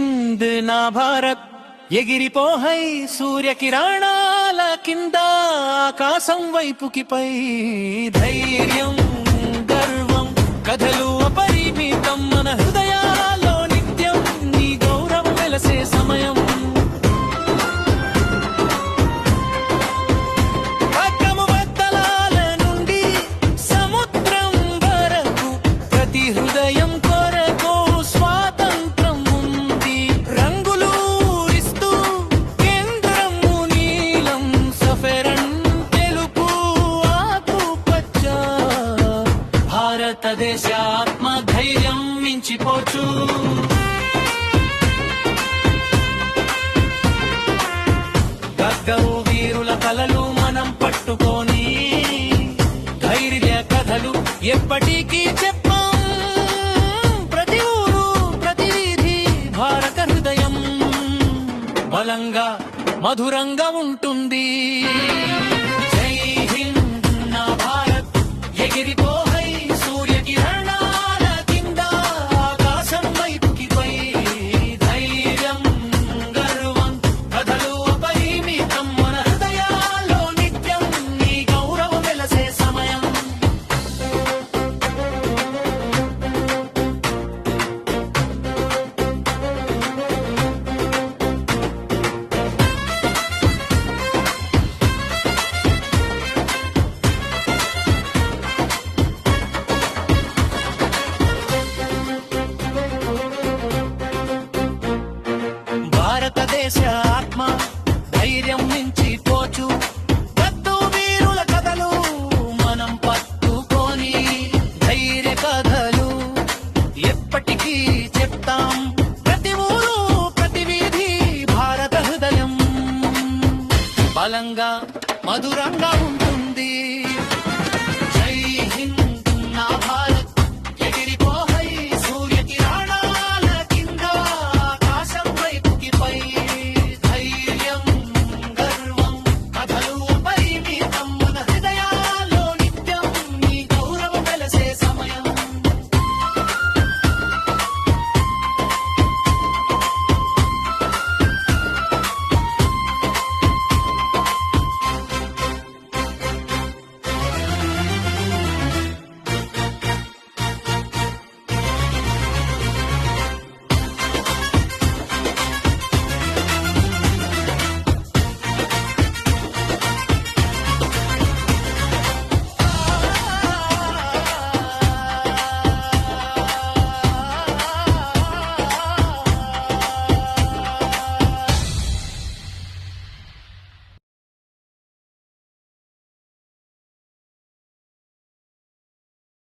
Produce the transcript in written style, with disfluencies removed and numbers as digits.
హింద్ నా భారత్ ఎగిరిపోహై సూర్యకిరణాల కింద ఆకాశం వైపుకి పై ధైర్యం గర్వం కథలు అపరిమితం మన హృదయాల్లో నిత్యం నీ గౌరవం వెలసే సమయం హృదయం కొరకు స్వాతంత్రం ఉంది రంగులు ఇస్తూ కేంద్రము నీలం సఫెరన్ తెలుపు ఆకుపచ్చ భారతదేశ ఆత్మ ధైర్యం మించిపోచు గగ్గరు వీరుల కలలు మనం పట్టుకొని ధైర్య కథలు ఎప్పటికీ చెప్పాం బలంగా మధురంగా ఉంటుంది జై హింద్ నా భారత్ ఎగిరిపోహై సూర్యకిరణాల కింద ఆకాశం వైపుకి పై ధైర్యం గర్వం కథలు అపరిమితం మన హృదయాల్లో నిత్యం నీ గౌరవం వెలసే సమయం భారతదేశ ఆత్మ ధైర్యం మించి పోచు కద్దు వీరుల కథలు మనం పట్టుకొని ధైర్య కథలు ఎప్పటికీ చెప్తాం ప్రతి ఊరు ప్రతి వీధి భారత హృదయం బలంగా మధురంగా